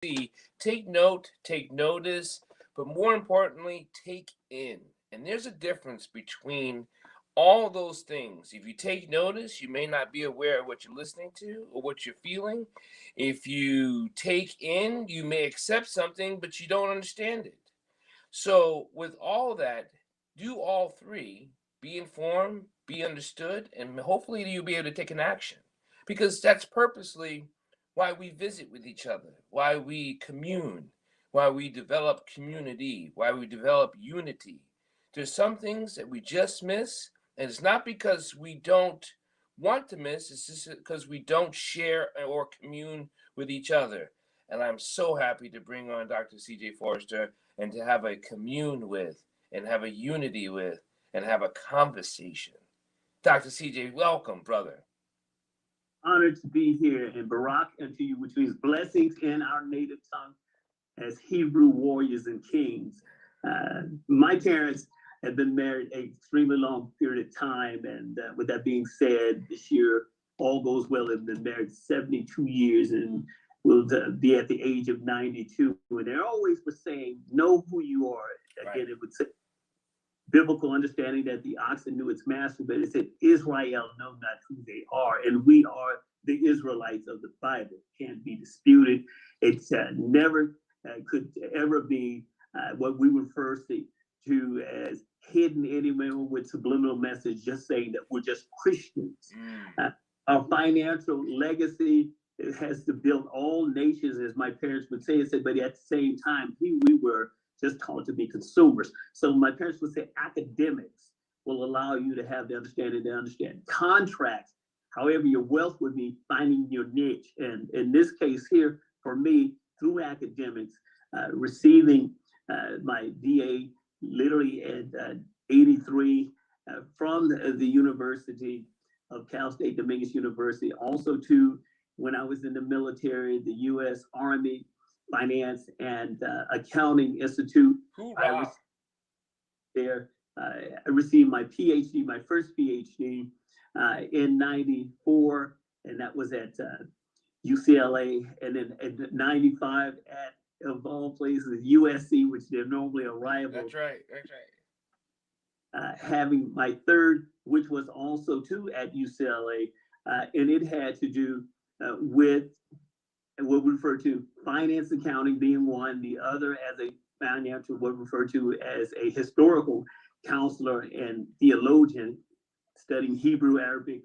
see, take note, take notice, but more importantly, take in. And there's a difference between all those things. If you take notice, you may not be aware of what you're listening to or what you're feeling. If you take in, you may accept something, but you don't understand it. So, with all that, do all three: be informed, be understood, and hopefully you'll be able to take an action. Because that's purposely why we visit with each other, why we commune, why we develop community, why we develop unity. There's some things that we just miss, and it's not because we don't want to miss, it's just because we don't share or commune with each other. And I'm so happy to bring on Dr. CJ Forrester and to have a commune with and have a unity with and have a conversation. Dr. CJ, welcome, brother. Honored to be here, and Barak unto you, which means blessings in our native tongue as Hebrew warriors and kings. My parents have been married an extremely long period of time, and with that being said, this year all goes well. They've been married 72 years and will be at the age of 92. And they're always were saying, know who you are. Right. Again, it would say biblical understanding that the oxen knew its master, but it said Israel know not who they are, and we are the Israelites of the Bible. Can't be disputed. It's never could ever be what we refer to as hidden anywhere with subliminal message, just saying that we're just Christians. Our financial legacy has to build all nations, as my parents would say. It said, but at the same time, we were just taught to be consumers. So my parents would say academics will allow you to have the understanding to understand contracts. However, your wealth would be finding your niche. And in this case here, for me, through academics, receiving my BA literally at 83 from the University of Cal State Dominguez University, also to when I was in the military, the U.S. Army Finance and Accounting Institute. I received my PhD, my first PhD in 94, and that was at UCLA. And then at 95 at, of all places, USC, which they're normally a rival. That's right, that's right. Having my third, which was also too at UCLA, and it had to do with what we refer to finance accounting being one, the other as a financial, what we refer to as a historical counselor and theologian, studying Hebrew, Arabic,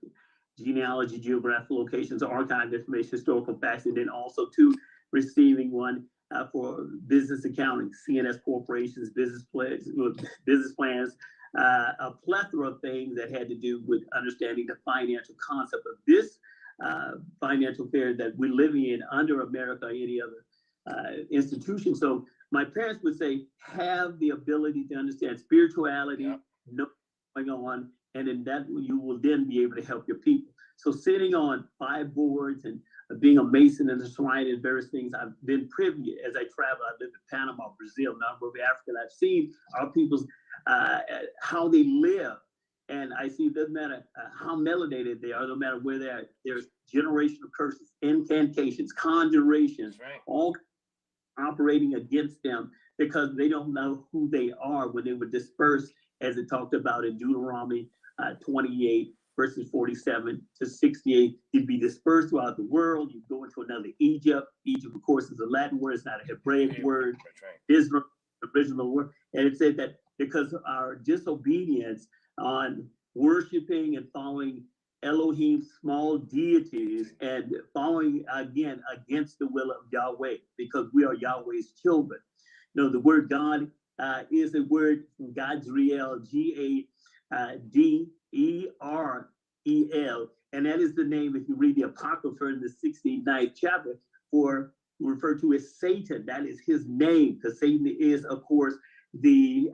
genealogy, geographical locations, archive information, historical facts, and then also too receiving one for business accounting, CNS corporations, business plans, a plethora of things that had to do with understanding the financial concept of this financial fair that we're living in under America or any other institution. So my parents would say, have the ability to understand spirituality, know what's going on, and in that you will then be able to help your people. So sitting on 5 boards and being a Mason and a shrine and various things, I've been privy as I travel. I've lived in Panama, Brazil, Namibia, Africa. I've seen our people's, how they live. And I see it doesn't matter how melanated they are, no matter where they are, there's generational curses, incantations, conjurations, all operating against them because they don't know who they are when they were dispersed, as it talked about in Deuteronomy 28, verses 47 to 68. You'd be dispersed throughout the world. You go into another Egypt. Egypt, of course, is a Latin word. It's not a Hebraic word. Israel, original word. And it said that because of our disobedience on worshiping and following Elohim's small deities and following again against the will of Yahweh, because we are Yahweh's children. You know, the word God is a word from Gadriel, Gaderel, and that is the name, if you read the Apocrypha in the 69th chapter, for referred to as Satan. That is his name, because Satan is, of course, the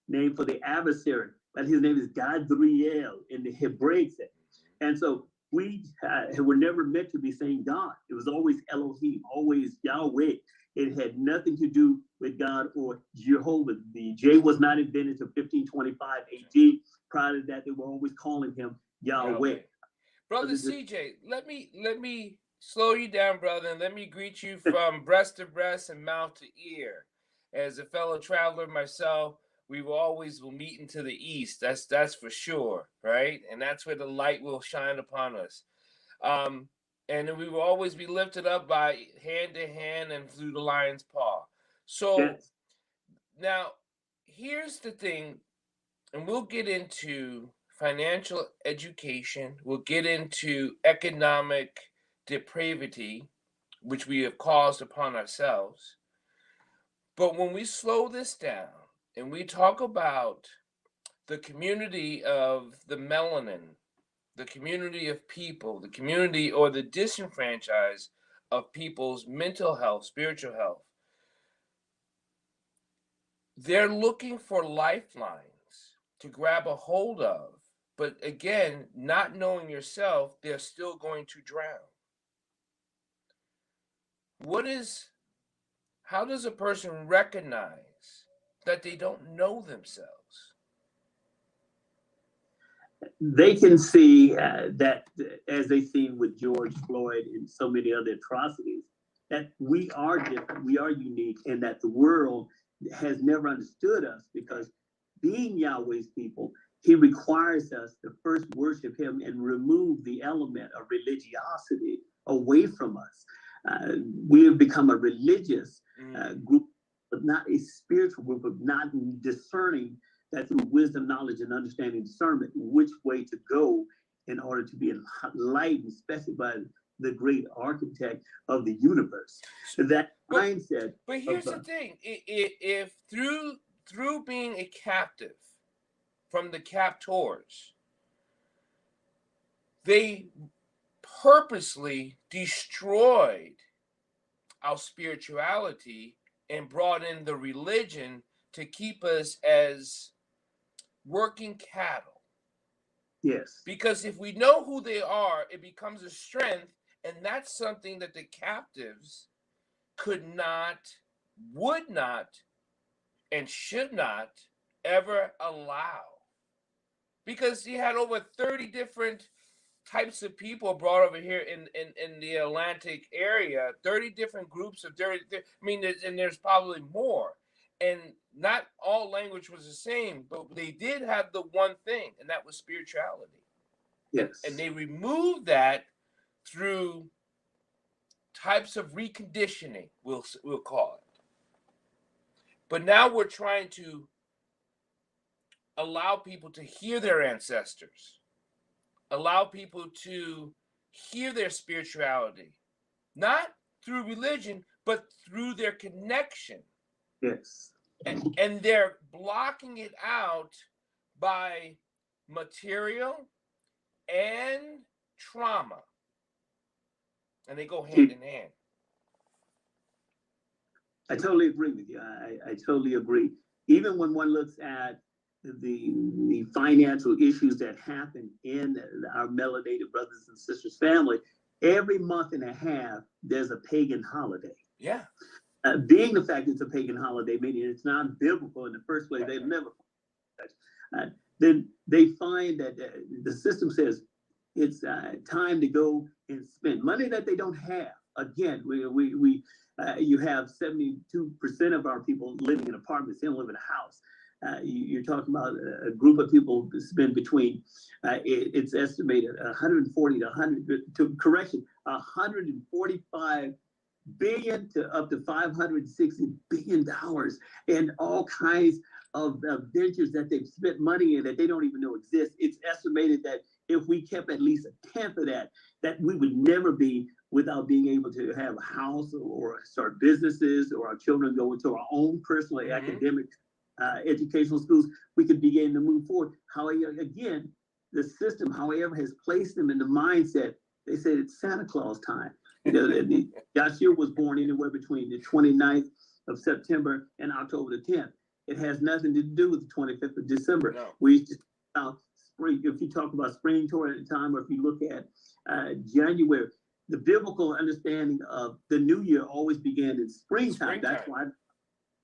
name for the adversary, but his name is Gadriel in the Hebraic sense. And so we were never meant to be saying God. It was always Elohim, always Yahweh. It had nothing to do with God or Jehovah. The J was not invented until 1525 AD. Prior to that, they were always calling him Yahweh. Brother CJ, let me slow you down, brother, and let me greet you from breast to breast and mouth to ear. As a fellow traveler myself, we will meet into the east. That's for sure, right? And that's where the light will shine upon us. Um, and we will always be lifted up by hand to hand and through the lion's paw. So Yes. now, here's the thing, and we'll get into financial education, we'll get into economic depravity, which we have caused upon ourselves. But when we slow this down and we talk about the community of the melanin, the community of people, the community or the disenfranchised of people's mental health, spiritual health, they're looking for lifelines to grab a hold of. But again, not knowing yourself, they're still going to drown. What is, how does a person recognize that they don't know themselves? They can see that, as they seen with George Floyd and so many other atrocities, that we are different, we are unique, and that the world has never understood us because being Yahweh's people, he requires us to first worship him and remove the element of religiosity away from us. We have become a religious group, but not a spiritual group, of not discerning that through wisdom, knowledge, and understanding, discernment, which way to go in order to be enlightened, especially by the great architect of the universe. So that mindset. But here's the thing: if through being a captive from the captors, they purposely destroyed our spirituality and brought in the religion to keep us as working cattle. Yes. Because if we know who they are, it becomes a strength, and that's something that the captives could not, would not, and should not ever allow. Because you had over 30 different types of people brought over here in the Atlantic area, 30 different groups of 30, I mean, there's probably more. And not all language was the same, but they did have the one thing, and that was spirituality. Yes. And they removed that through types of reconditioning, we'll call it. But now we're trying to allow people to hear their ancestors, allow people to hear their spirituality, not through religion, but through their connection. Yes. And they're blocking it out by material and trauma. And they go hand in hand. I totally agree with you. I totally agree. Even when one looks at the financial issues that happen in our melanated brothers and sisters family, every month and a half, there's a pagan holiday. Yeah. Being the fact it's a pagan holiday, meaning it's not biblical in the first place, they've never. Then they find that the system says it's time to go and spend money that they don't have. Again, you have 72% of our people living in apartments. They don't live in a house. You're talking about a group of people spend between, it's estimated 140 to 145 billion to up to $560 billion in all kinds of ventures that they've spent money in that they don't even know exist. It's estimated that if we kept at least a tenth of that, that we would never be without being able to have a house or start businesses, or our children go into our own personal academic educational schools. We could begin to move forward. However, again, the system, however, has placed them in the mindset. They said it's Santa Claus time. You know, Yashir was born anywhere between the 29th of September and October the 10th. It has nothing to do with the 25th of December. No. We used to spring. If you talk about spring toward the time, or if you look at January, the biblical understanding of the new year always began in springtime. That's why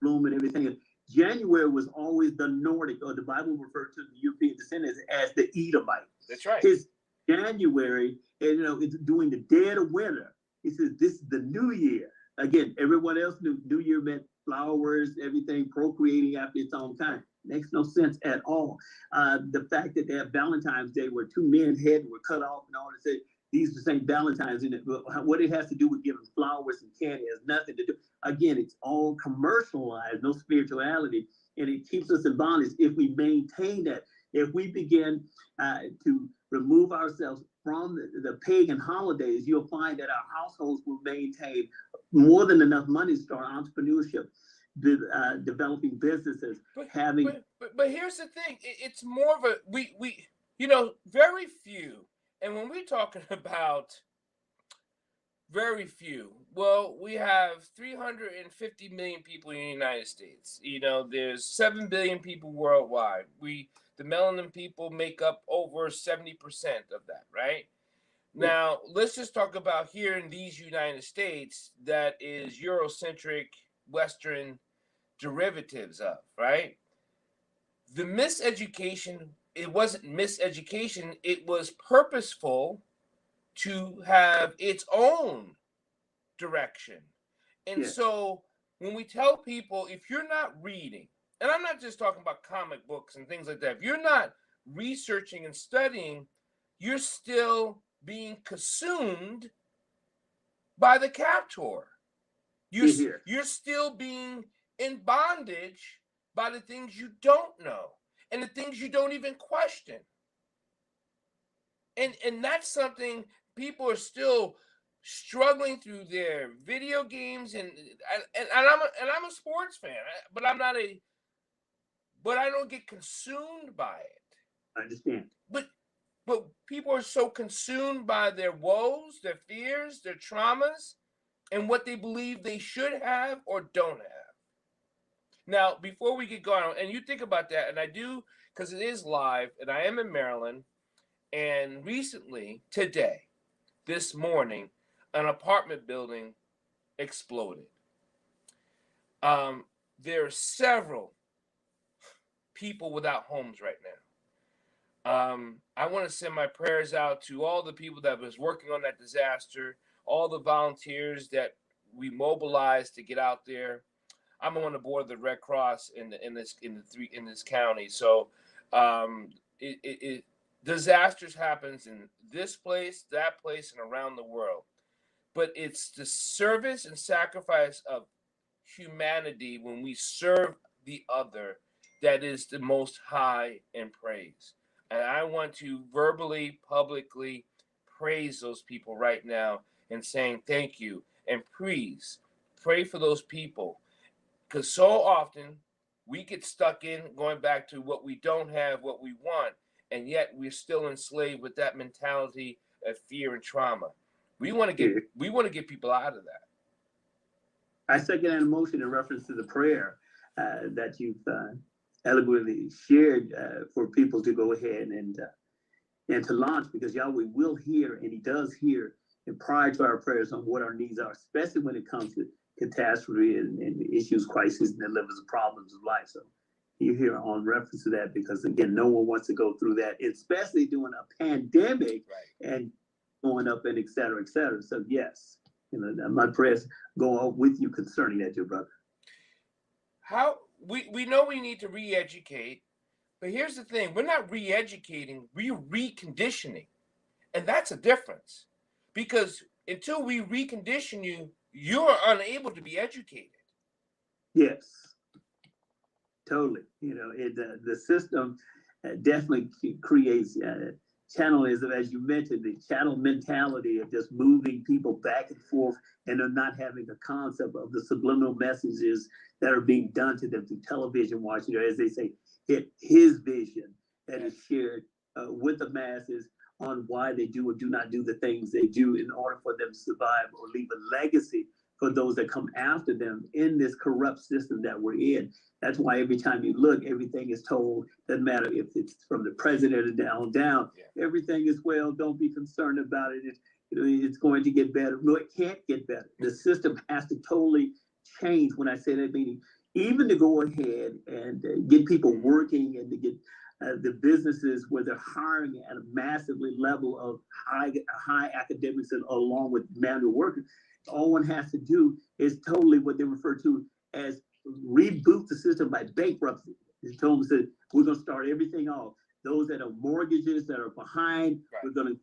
bloom and everything. January was always the Nordic, or the Bible referred to the European descendants as the Edomite. That's right. His January, and it's during the dead of winter. He says, this is the new year. Again, everyone else knew New Year meant flowers, everything procreating after its own kind. Makes no sense at all. The fact that they have Valentine's Day where two men's heads were cut off and all that, these are the same Valentine's in it. What it has to do with giving flowers and candy has nothing to do. Again, it's all commercialized, no spirituality, and it keeps us in bondage if we maintain that. If we begin to remove ourselves from the pagan holidays, you'll find that our households will maintain more than enough money to start entrepreneurship, developing businesses, having. But here's the thing: it's more of a very few. And when we're talking about very few, well, we have 350 million people in the United States. There's 7 billion people worldwide. The melanin people make up over 70% of that, right? Now, let's just talk about here in these United States that is Eurocentric, Western derivatives of, right? The miseducation, it wasn't miseducation, it was purposeful to have its own direction. And so when we tell people, if you're not reading, and I'm not just talking about comic books and things like that, if you're not researching and studying, you're still being consumed by the captor. You're still being in bondage by the things you don't know and the things you don't even question. And that's something people are still struggling through their video games, and I'm a sports fan, but I don't get consumed by it. I understand. But people are so consumed by their woes, their fears, their traumas, and what they believe they should have or don't have. Now, before we get going, and you think about that, and I do, because it is live, and I am in Maryland, and recently, today, this morning, an apartment building exploded. There are several people without homes right now. I want to send my prayers out to all the people that was working on that disaster, all the volunteers that we mobilized to get out there. I'm on the board of the Red Cross in this county. So disasters happens in this place, that place, and around the world. But it's the service and sacrifice of humanity when we serve the other that is the most high in praise. And I want to verbally, publicly praise those people right now and saying thank you. And please pray for those people. Because so often we get stuck in going back to what we don't have, what we want, and yet we're still enslaved with that mentality of fear and trauma. We want to get people out of that. I second that motion in reference to the prayer that you've eloquently shared for people to go ahead and to launch, because Yahweh will hear, and He does hear, and prior to our prayers on what our needs are, especially when it comes to catastrophe and issues, crises, and dilemmas and problems of life. So you hear on reference to that, because again, no one wants to go through that, especially during a pandemic, right, and going up and et cetera, et cetera. So yes, my prayers go on with you concerning that, dear brother. How we know we need to re-educate, but here's the thing: we're not re-educating, we're reconditioning, and that's a difference. Because until we recondition you, you're unable to be educated. Yes, totally. The system definitely creates channelism, as you mentioned, the channel mentality of just moving people back and forth, and of not having a concept of the subliminal messages that are being done to them through television watching, or as they say, his vision that is shared with the masses on why they do or do not do the things they do in order for them to survive or leave a legacy for those that come after them in this corrupt system that we're in. That's why every time you look, everything is told, doesn't matter if it's from the president or down, everything is, well, don't be concerned about it. It's going to get better. No, it can't get better. The system has to totally change. When I say that, meaning even to go ahead and get people working and to get the businesses where they're hiring at a massively level of high academics and along with manual workers. All one has to do is totally what they refer to as reboot the system by bankruptcy. They told us that we're going to start everything off. Those that have mortgages that are behind, right, we're going to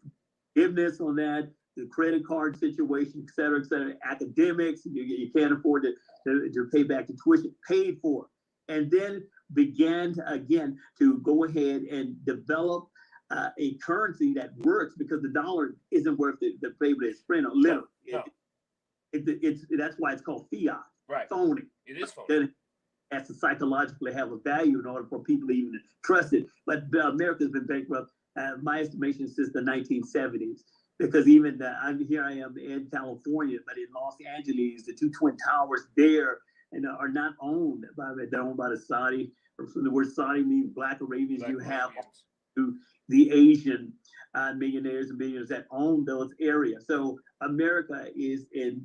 give this on that, the credit card situation, et cetera, academics, you can't afford to pay back the tuition, paid for. And then began to, again, to go ahead and develop a currency that works, because the dollar isn't worth the paper it's printed on, literally. No. That's why it's called fiat. Right. Phony. It is phony. Then it has to psychologically have a value in order for people to even trust it. But America's been bankrupt, my estimation, since the 1970s. Because even I am in California, but in Los Angeles, the two twin towers there and are not owned they're owned by the Saudi. Or from the word Saudi means Black Arabians. You have the Asian millionaires and billionaires that own those areas. So America is in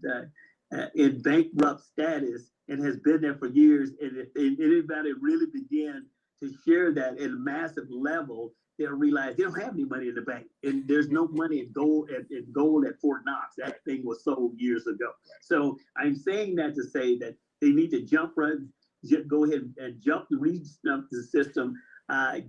bankrupt status and has been there for years. And if anybody really began to share that at a massive level, they'll realize they don't have any money in the bank, and there's no money in gold at Fort Knox. That thing was sold years ago. So I'm saying that to say that they need to go ahead and restump the system,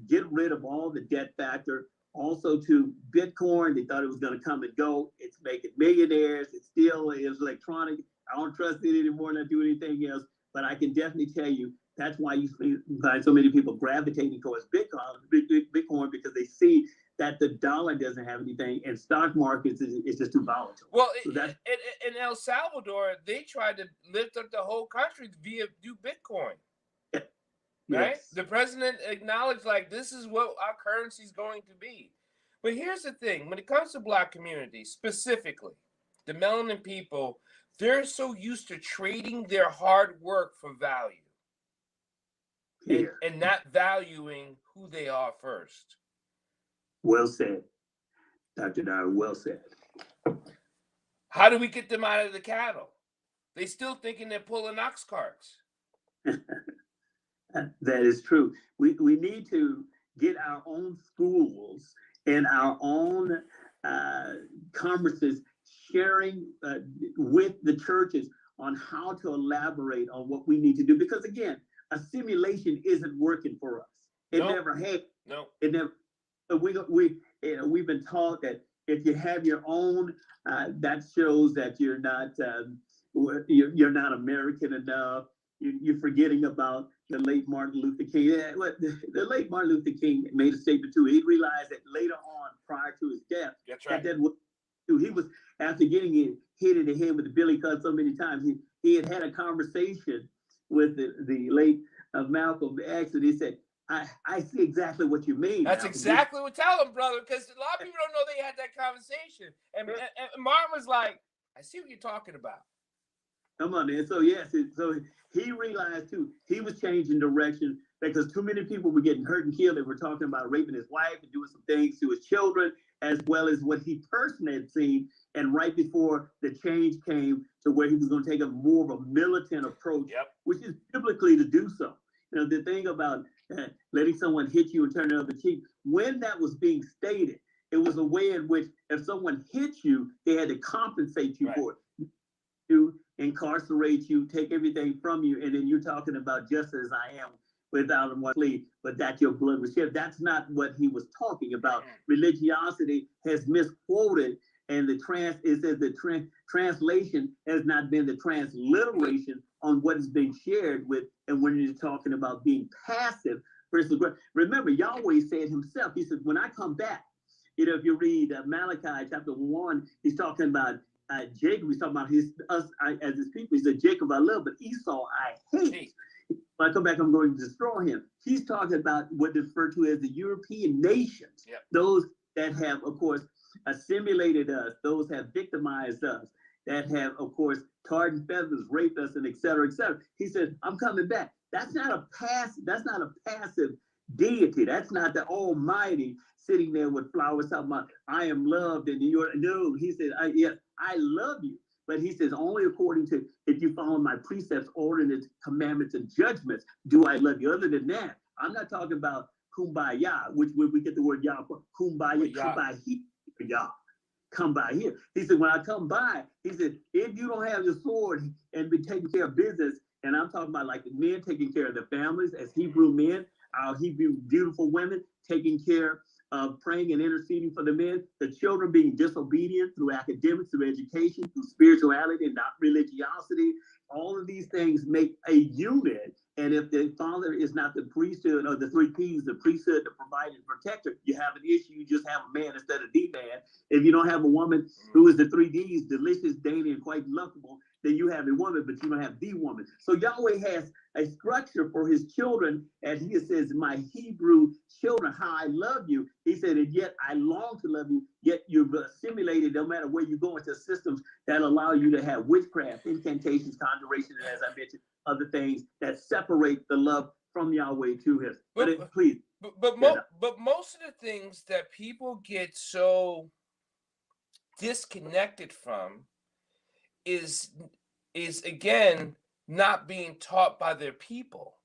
get rid of all the debt factor. Also to Bitcoin, they thought it was going to come and go. It's making millionaires. It still is electronic. I don't trust it anymore, not do anything else. But I can definitely tell you, that's why you find so many people gravitating towards Bitcoin, because they see that the dollar doesn't have anything, and stock markets is just too volatile. Well, so in El Salvador, they tried to lift up the whole country do Bitcoin. Yeah. Right? Yes. The president acknowledged, like, this is what our currency is going to be. But here's the thing. When it comes to Black communities, specifically, the melanin people, they're so used to trading their hard work for value. And not valuing who they are first. Well said, Dr. Dyer, well said. How do we get them out of the cattle? They still thinking they're pulling ox carts. That is true. We need to get our own schools and our own conferences sharing with the churches on how to elaborate on what we need to do. Because again, a simulation isn't working for us. It never had. No. It never. We've been taught that if you have your own, that shows that you're not American enough. You're forgetting about the late Martin Luther King. The late Martin Luther King made a statement too. He realized that later on, prior to his death, that's right. He was, after getting hit in the head with the billy club so many times, he had a conversation with the late Malcolm X, and he said, I see exactly what you mean. That's exactly what tell him, brother, because a lot of people don't know they had that conversation. And Martin was like, I see what you're talking about. Come on, man. So yes, so he realized too, he was changing direction because too many people were getting hurt and killed. They were talking about raping his wife and doing some things to his children, as well as what he personally had seen. And right before the change came to where he was going to take a more of a militant approach, which is biblically to do so. You know, the thing about letting someone hit you and turn the other cheek, when that was being stated, it was a way in which if someone hit you, they had to compensate you for it. To incarcerate you, take everything from you, and then you're talking about just as I am without one plea, but that your blood was shed. That's not what he was talking about. Religiosity has misquoted, and it says the translation has not been the transliteration on what is being shared with, and when you're talking about being passive versus aggressive. Remember, Yahweh said himself, he said, when I come back, you know, if you read Malachi chapter 1, he's talking about Jacob, he's talking about us as his people. He said, Jacob I love, but Esau I hate. When I come back, I'm going to destroy him. He's talking about what is referred to as the European nations, those that have, of course, assimilated us, those have victimized us, that have, of course, tarred and feathers, raped us, and et cetera, et cetera. He said, I'm coming back. That's not a passive deity. That's not the Almighty sitting there with flowers talking about, I am loved, and you're, no, he said, I love you. But he says, only according to, if you follow my precepts, ordinances, commandments, and judgments, do I love you. Other than that, I'm not talking about kumbaya, which where we get the word Yah from. Kumbaya, come by here, Yah. Come by here. He said, when I come by, he said, if you don't have your sword and be taking care of business, and I'm talking about like the men taking care of their families as Hebrew men, our Hebrew beautiful women taking care of praying and interceding for the men, the children being disobedient through academics, through education, through spirituality and not religiosity. All of these things make a unit. And if the father is not the priesthood or the three P's, the priesthood, the provider, and protector, you have an issue. You just have a man instead of the man. If you don't have a woman who is the three D's, delicious, dainty, and quite lovable, then you have a woman, but you don't have the woman. So Yahweh has a structure for his children, and he says, my Hebrew children, how I love you. He said, and yet I long to love you, yet you've assimilated, no matter where you go, into systems that allow you to have witchcraft, incantations, conjuration, and as I mentioned, other things that separate the love from Yahweh to his. Please. But most of the things that people get so disconnected from is again not being taught by their people.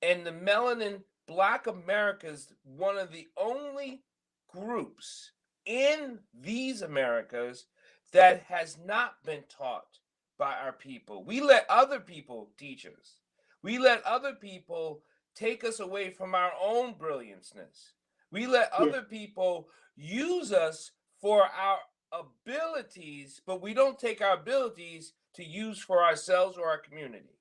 And the melanin Black America is one of the only groups in these Americas that has not been taught by our people. We let other people teach us. We let other people take us away from our own brillianceness. We let other people use us for our abilities, but we don't take our abilities to use for ourselves or our community.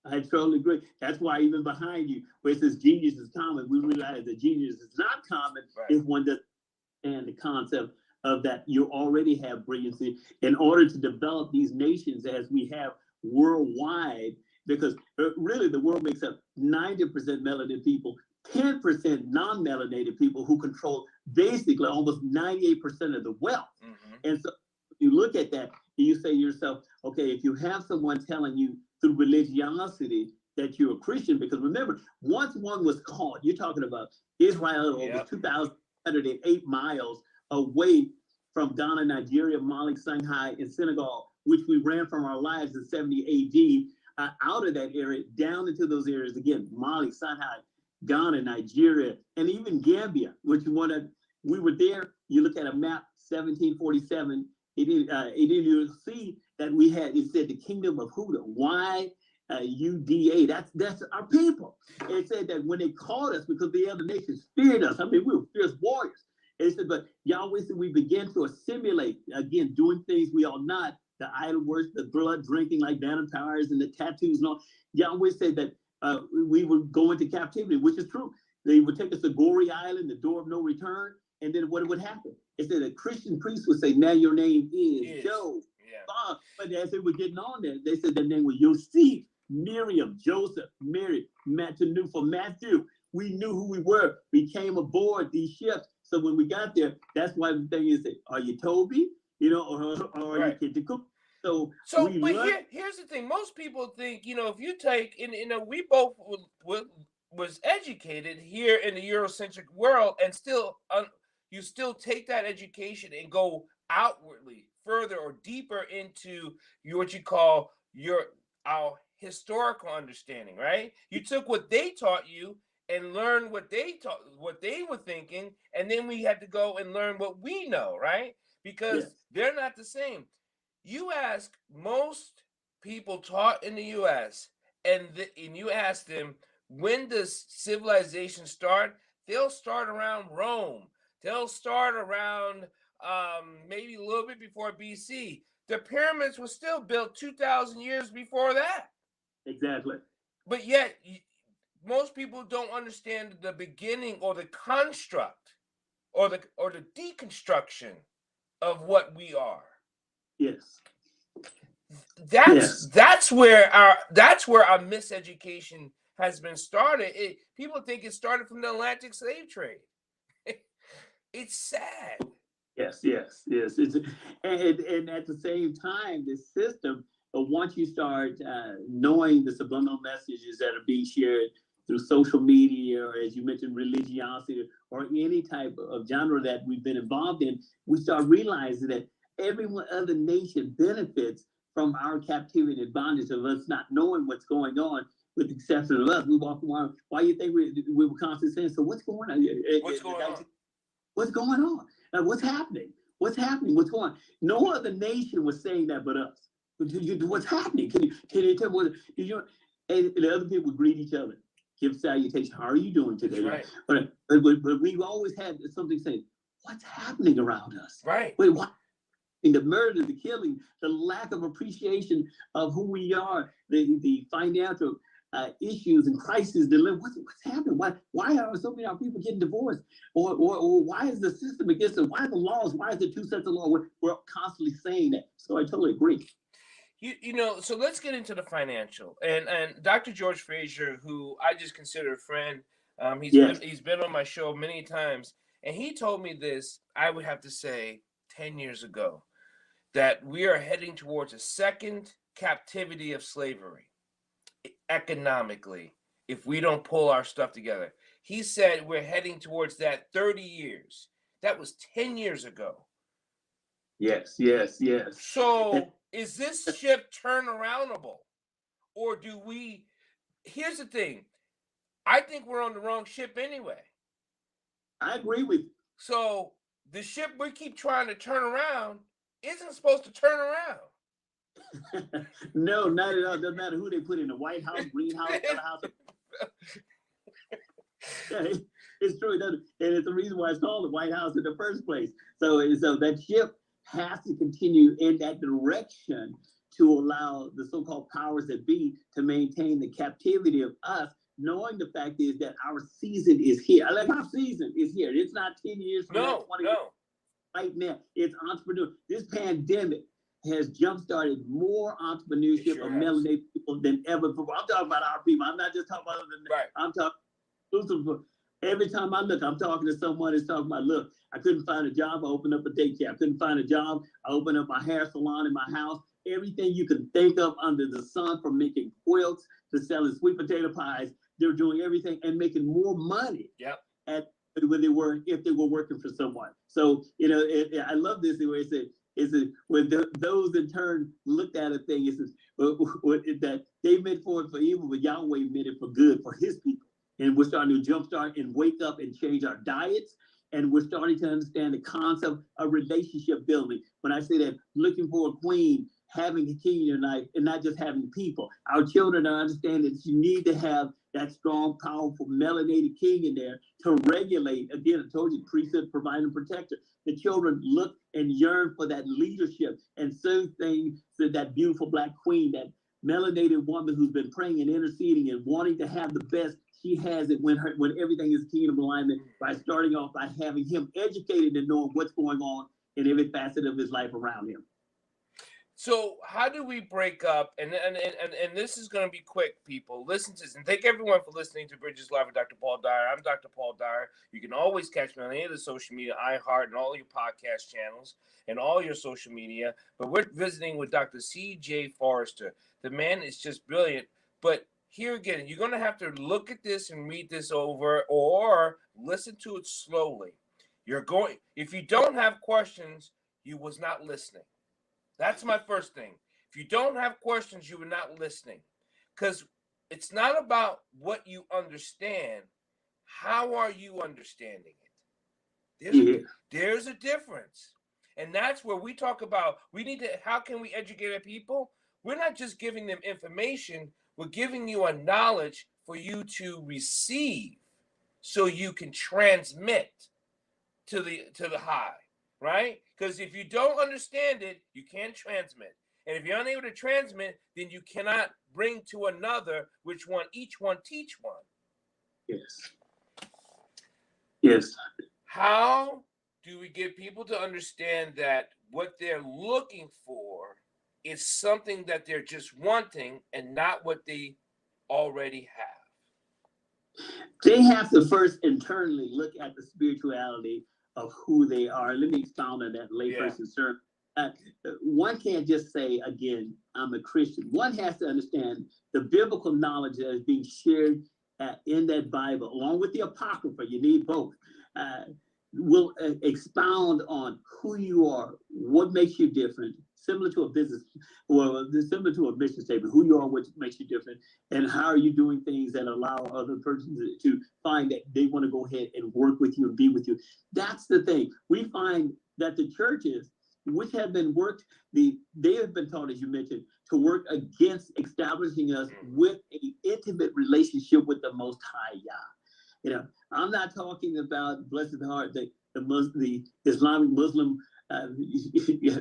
I totally agree. That's why even behind you, where it says genius is common, we realize that genius is not common if one doesn't understand the concept of that you already have brilliancy in order to develop these nations as we have worldwide, because really the world makes up 90% melanated people, 10% non-melanated people who control basically almost 98% of the wealth. And so you look at that and you say to yourself, okay, if you have someone telling you through religiosity that you're a Christian, because remember, once one was called, you're talking about Israel over 2,108 miles away from Ghana, Nigeria, Mali, Shanghai, and Senegal, which we ran from our lives in 70 AD, out of that area, down into those areas again, Mali, Shanghai, Ghana, Nigeria, and even Gambia, which we were there. You look at a map, 1747, you see that we had, it said the kingdom of Huda, Y-U-D-A, that's our people. It said that when they called us, because the other nations feared us, I mean, we were fierce warriors. It said, but Yahweh said we began to assimilate, again, doing things we are not, the idol worship, the blood drinking like vampires and the tattoos and all. Yahweh said that we would go into captivity, which is true. They would take us to Gory Island, the door of no return, and then what would happen? It said a Christian priest would say, now your name is Joe. But as they were getting on there, they said their name was Yosef, Miriam, Joseph, Mary, Matthew. We knew who we were. We came aboard these ships. So when we got there, that's why the thing is, are you Toby? You know, or are you Kitaku? So here's the thing. Most people think, if you take, we both was educated here in the Eurocentric world, and still, you still take that education and go outwardly further or deeper into what you call our historical understanding, right? You took what they taught you and learn what they were thinking, and then we had to go and learn what we know, right? Because they're not the same. You ask most people taught in the U.S. and you ask them, when does civilization start? They'll start around Rome. They'll start around maybe a little bit before BC. The pyramids were still built 2,000 years before that. Exactly. But yet, most people don't understand the beginning or the construct or the deconstruction of what we are. Yes. That's where our miseducation has been started. People think it started from the Atlantic slave trade. It's sad. Yes. It's, and at the same time, the system, once you start knowing the subliminal messages that are being shared through social media, or as you mentioned, religiosity, or any type of genre that we've been involved in, we start realizing that every other nation benefits from our captivity and bondage of us not knowing what's going on. with the exception of us, we walk around. Why do you think we were constantly saying, so what's going on? What's going on? What's going on? What's happening? What's happening? What's going on? No other nation was saying that but us. What's happening? Can you tell me what, and the other people would greet each other, give salutation. How are you doing today? Right. But we've always had something saying, what's happening around us? Right. Wait, what? The murder, the killing, the lack of appreciation of who we are, the financial issues and crises. What's happening? Why are so many people getting divorced? Or why is the system against us? Why are the laws? Why is there two sets of law? We're constantly saying that. So I totally agree. So let's get into the financial. And Dr. George Fraser, who I just consider a friend, he's been on my show many times, and he told me this, I would have to say 10 years ago, that we are heading towards a second captivity of slavery economically if we don't pull our stuff together. He said we're heading towards that 30 years. That was 10 years ago. Yes. So is this ship turnaroundable? Or do we... Here's the thing. I think we're on the wrong ship anyway. I agree with you. So the ship we keep trying to turn around isn't supposed to turn around. No, not at all. Doesn't matter who they put in the White House, Green House, Yellow House. It's true. And it's the reason why it's called the White House in the first place. So that ship has to continue in that direction to allow the so-called powers that be to maintain the captivity of us, knowing the fact is that our season is here. Like our season is here. It's not 10 years from now, 20 years. Right now, it's entrepreneur. This pandemic has jump-started more entrepreneurship of melanated people than ever before. I'm talking about our people. I'm not just talking about them. Right. I'm talking every time I look, I'm talking to someone that's talking about, look, I couldn't find a job, I opened up a daycare. I couldn't find a job, I opened up my hair salon in my house. Everything you can think of under the sun, from making quilts to selling sweet potato pies, they're doing everything and making more money. Yep. If they were working for someone. So, I love this where it said, when those in turn looked at a thing, it says that they meant for it for evil, but Yahweh meant it for good for his people. And we're starting to jumpstart and wake up and change our diets. And we're starting to understand the concept of relationship building. When I say that, looking for a queen, having a king in your life, and not just having people. Our children understand that you need to have that strong, powerful, melanated king in there to regulate. Again, I told you, precept, provider, protector. The children look and yearn for that leadership, and so things that beautiful black queen, that melanated woman who's been praying and interceding and wanting to have the best. She has it when everything is kingdom alignment, by starting off by having him educated and knowing what's going on in every facet of his life around him. So how do we break up? And this is going to be quick, people. Listen to this. And thank everyone for listening to Bridges Live with Dr. Paul Dyer. I'm Dr. Paul Dyer. You can always catch me on any of the social media, iHeart, and all your podcast channels and all your social media. But we're visiting with Dr. C.J. Forrester. The man is just brilliant. But here again, you're going to have to look at this and read this over, or listen to it slowly. If you don't have questions, you was not listening. That's my first thing. If you don't have questions, you were not listening. Because it's not about what you understand. How are you understanding it? There's a difference. And that's where we talk about, how can we educate our people? We're not just giving them information. We're giving you a knowledge for you to receive so you can transmit to the high. Right? Because if you don't understand it, you can't transmit. And if you're unable to transmit, then you cannot bring to another, each one teach one. Yes. How do we get people to understand that what they're looking for is something that they're just wanting and not what they already have? They have to first internally look at the spirituality of who they are. Let me expound on that layperson, sir. One can't just say, again, I'm a Christian. One has to understand the biblical knowledge that is being shared in that Bible, along with the Apocrypha. You need both. Will expound on who you are, what makes you different, similar to a business, well, similar to a mission statement, who you are, what makes you different, and how are you doing things that allow other persons to find that they want to go ahead and work with you and be with you. That's the thing. We find that the churches, which have been worked, they have been taught, as you mentioned, to work against establishing us with an intimate relationship with the Most High Yah. You know, I'm not talking about, bless his heart, the Islamic Muslim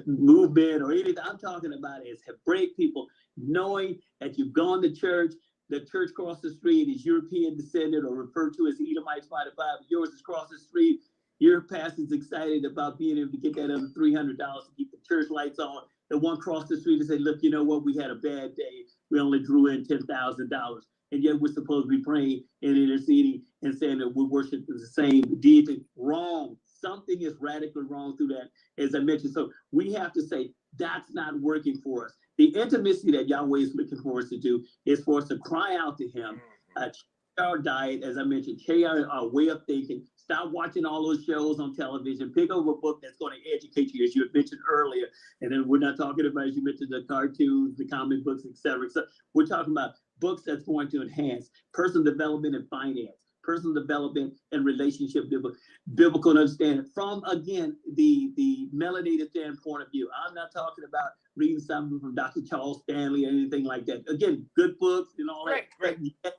movement or anything. I'm talking about is Hebraic people knowing that you've gone to church. The church across the street is European descendant or referred to as Edomites by the Bible. Yours is across the street. Your pastor's excited about being able to get that other $300 to keep the church lights on. The one across the street and say, look, you know what? We had a bad day. We only drew in $10,000. And yet we're supposed to be praying and interceding and saying that we worship the same deity. Wrong. Something is radically wrong through that, as I mentioned. So we have to say that's not working for us. The intimacy that Yahweh is looking for us to do is for us to cry out to him, change our diet, as I mentioned, change our way of thinking, stop watching all those shows on television, pick up a book that's going to educate you, as you had mentioned earlier. And then we're not talking about, as you mentioned, the cartoons, the comic books, etc. So we're talking about books that's going to enhance personal development and finance, personal development and relationship, biblical understanding from, again, the melanated standpoint of view. I'm not talking about reading something from Dr. Charles Stanley or anything like that. Again, good books and all that. Right. That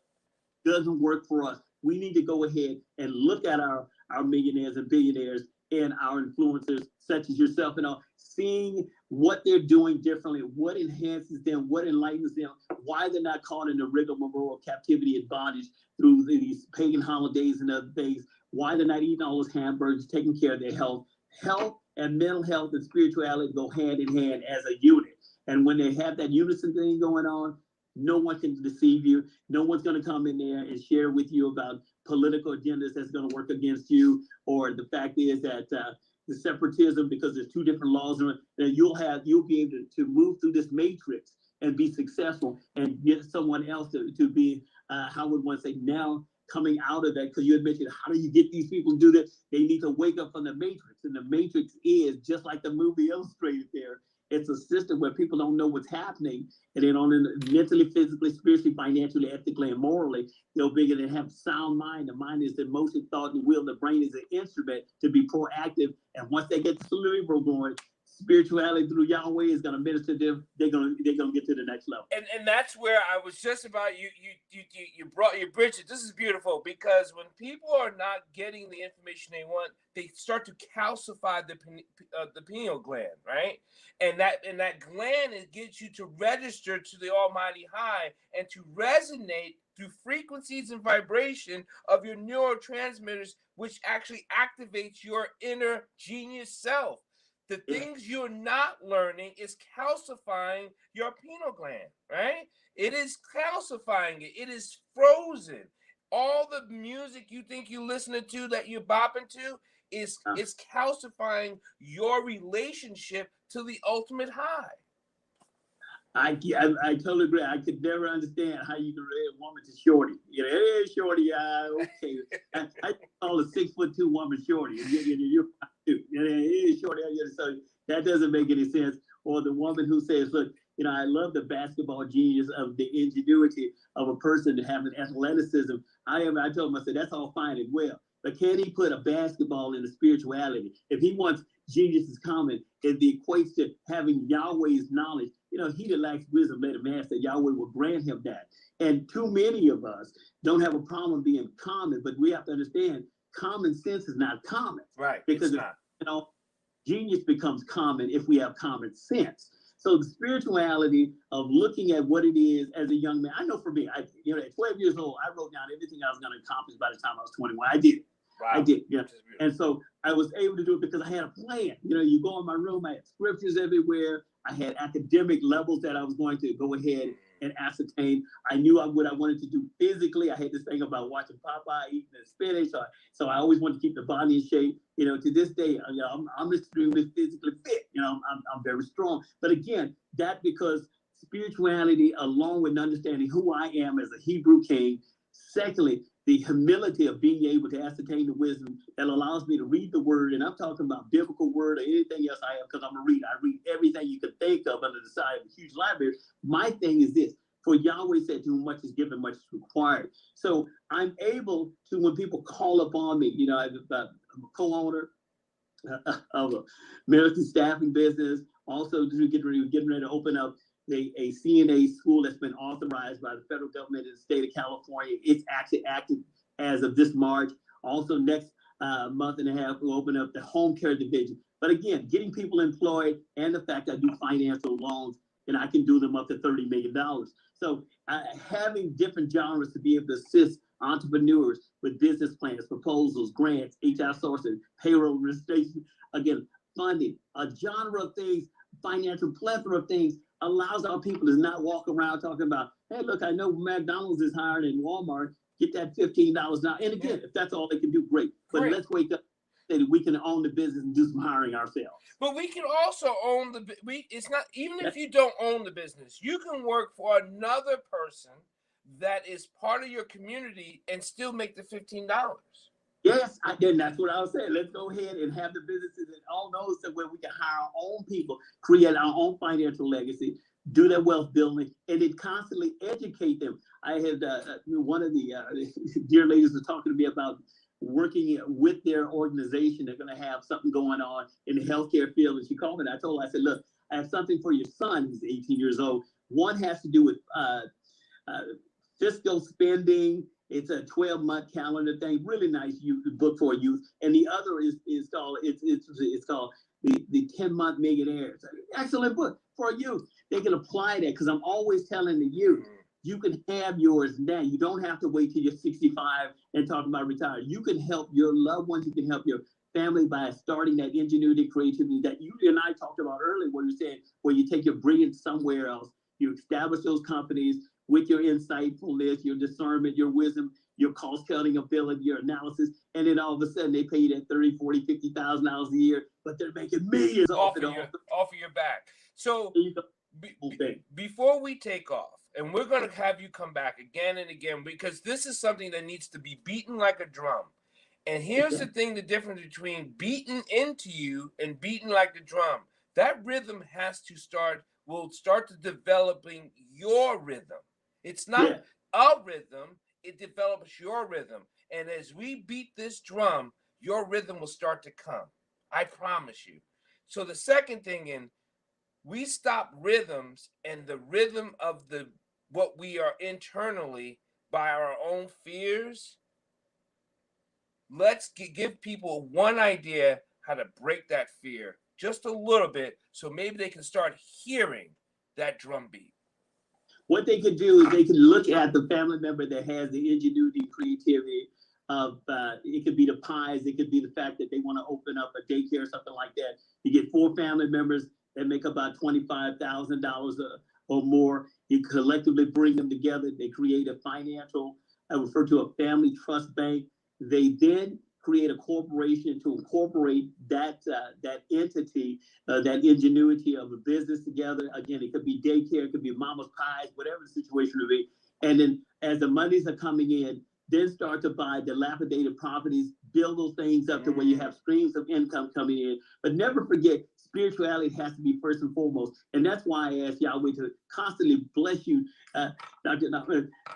doesn't work for us. We need to go ahead and look at our millionaires and billionaires and our influencers, such as yourself and all, seeing what they're doing differently, what enhances them, what enlightens them, why they're not caught in the rigmarole of captivity and bondage through these pagan holidays and other things, why they're not eating all those hamburgers, taking care of their health. Health and mental health and spirituality go hand in hand as a unit. And when they have that unison thing going on, no one can deceive you. No one's going to come in there and share with you about political agendas that's going to work against you. Or the fact is that the separatism, because there's two different laws, that you'll be able to move through this matrix and be successful and get someone else to be, how would one say, now coming out of that, because you had mentioned, how do you get these people to do that? They need to wake up from the matrix. And the matrix is, just like the movie illustrated there, it's a system where people don't know what's happening, and they don't mentally, physically, spiritually, financially, ethically, and morally. They'll be able to have sound mind. The mind is the emotion, thought, and will. The brain is an instrument to be proactive. And once they get the cerebral going, spirituality through Yahweh is going to minister to them. They're going to get to the next level. And that's where I was just about you brought your bridges. This is beautiful, because when people are not getting the information they want, they start to calcify the pineal gland, right? And that gland, it gets you to register to the Almighty High and to resonate through frequencies and vibration of your neurotransmitters, which actually activates your inner genius self. The things you're not learning is calcifying your pineal gland, right? It is calcifying it. It is frozen. All the music you think you're listening to, that you're bopping to, is calcifying your relationship to the ultimate high. I totally agree. I could never understand how you can relate a woman to shorty. You know, hey, shorty, okay. I call a 6'2" woman shorty. You're hey, shorty. So that doesn't make any sense. Or the woman who says, look, you know, I love the basketball genius of the ingenuity of a person to have an athleticism. I told him, I said, that's all fine and well. But can he put a basketball in the spirituality? If he wants genius is common, it equates to having Yahweh's knowledge. You know, he that lacks wisdom, let him ask, that Yahweh will grant him that. And too many of us don't have a problem being common, but we have to understand common sense is not common. Right. Because it's not. You know, genius becomes common if we have common sense. So the spirituality of looking at what it is as a young man. I know for me, at 12 years old, I wrote down everything I was going to accomplish by the time I was 21. I did it. Wow. I did, yeah. And so I was able to do it because I had a plan. You know, you go in my room, I had scriptures everywhere. I had academic levels that I was going to go ahead and ascertain. I knew what I wanted to do physically. I had this thing about watching Popeye eating the spinach. So I always wanted to keep the body in shape. You know, to this day, I'm extremely physically fit. You know, I'm very strong. But again, that because spirituality, along with understanding who I am as a Hebrew king, Secondly, the humility of being able to ascertain the wisdom that allows me to read the word. And I'm talking about biblical word or anything else I have, because I'm a reader. I read everything you can think of under the side of a huge library. My thing is this: for Yahweh said, to whom much is given, much is required. So I'm able to, when people call upon me, you know, I'm a co-owner of a medical staffing business, also getting ready to open up a CNA school that's been authorized by the federal government in the state of California. It's actually active as of this March. Also, next month and a half, we'll open up the home care division. But again, getting people employed, and the fact I do financial loans, and I can do them up to $30 million. So having different genres to be able to assist entrepreneurs with business plans, proposals, grants, HR sourcing, payroll registration, again, funding, a genre of things, financial plethora of things, allows our people to not walk around talking about, hey, look, I know McDonald's is hiring in Walmart, get that $15 now. And again, if that's all they can do, great. But let's wake up that we can own the business and do some hiring ourselves. But we can also own it's not, even if you don't own the business, you can work for another person that is part of your community and still make the $15. Yes, then that's what I was saying. Let's go ahead and have the businesses and all those where we can hire our own people, create our own financial legacy, do their wealth building, and then constantly educate them. I had one of the dear ladies was talking to me about working with their organization. They're going to have something going on in the healthcare field. And she called me and I told her, I said, look, I have something for your son. He's 18 years old. One has to do with fiscal spending. It's a 12-month calendar thing, really nice book for youth. And the other is called it's called the 10-month millionaires. Excellent book for youth. They can apply that, because I'm always telling the youth, you can have yours now. You don't have to wait till you're 65 and talk about retire. You can help your loved ones. You can help your family by starting that ingenuity, creativity that you and I talked about earlier, where you said, where you take your brilliance somewhere else. You establish those companies with your insightfulness, your discernment, your wisdom, your cost-cutting ability, your analysis, and then all of a sudden they pay you that $30,000, $40,000, $50,000 a year, but they're making millions off of your back. So before we take off, and we're going to have you come back again and again, because this is something that needs to be beaten like a drum. And here's the thing, the difference between beaten into you and beaten like a drum. That rhythm will start to developing your rhythm. It's not a rhythm, it develops your rhythm. And as we beat this drum, your rhythm will start to come. I promise you. So the second thing, we stop rhythms and the rhythm of what we are internally by our own fears. Let's give people one idea how to break that fear just a little bit, so maybe they can start hearing that drum beat. What they could do is they can look at the family member that has the ingenuity, creativity of, it could be the pies, it could be the fact that they want to open up a daycare or something like that. You get 4 family members that make about $25,000 or more. You collectively bring them together. They create a financial, I refer to a family trust bank. They then create a corporation to incorporate that entity, that ingenuity of a business together. Again, it could be daycare, it could be mama's pies, whatever the situation would be. And then as the monies are coming in, then start to buy dilapidated properties, build those things up to where you have streams of income coming in. But never forget, spirituality has to be first and foremost. And that's why I ask Yahweh to constantly bless you, Dr.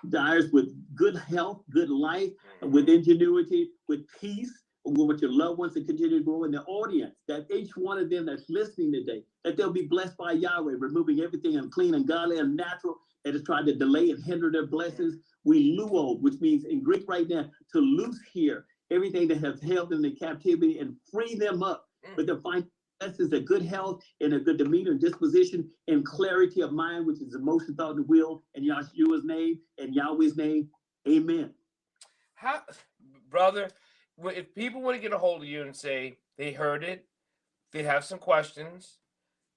Dyers, with good health, good life, with ingenuity, with peace, with your loved ones, to continue to grow in the audience, that each one of them that's listening today, that they'll be blessed by Yahweh, removing everything unclean and godly and natural that is trying to delay and hinder their blessings. We luo, which means in Greek right now, to loose here everything that has held them in captivity and free them up with the fine blessings of good health and a good demeanor and disposition and clarity of mind, which is emotion, thought, and will, in Yahshua's name and Yahweh's name. Amen. How, brother, if people want to get a hold of you and say they heard it, they have some questions,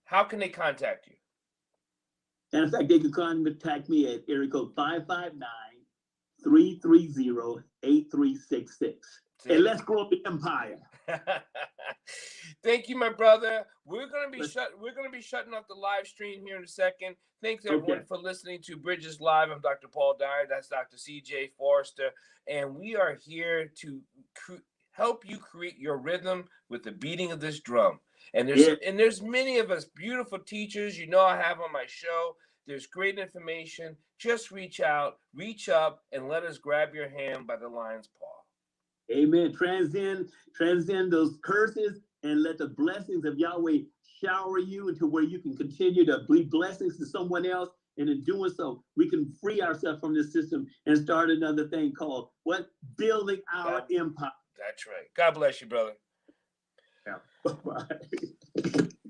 how can they contact you? And in fact, they can contact me at area code 559-330-8366. And let's grow up the empire. Thank you, my brother. We're gonna be Let's, shutting off the live stream here in a second. Thanks everyone okay. for listening to Bridges Live. I'm Dr. Paul Dyer. That's Dr. CJ Forrester, and we are here to help you create your rhythm with the beating of this drum. And Yeah. there's many of us beautiful teachers. I have on my show. There's great information. Just reach out, reach up, and let us grab your hand by the lion's paw. Amen. Transcend those curses and let the blessings of Yahweh shower you into where you can continue to be blessings to someone else. And in doing so, we can free ourselves from this system and start another thing called what? Building our empire. That's right. God bless you, brother. Yeah. Bye-bye.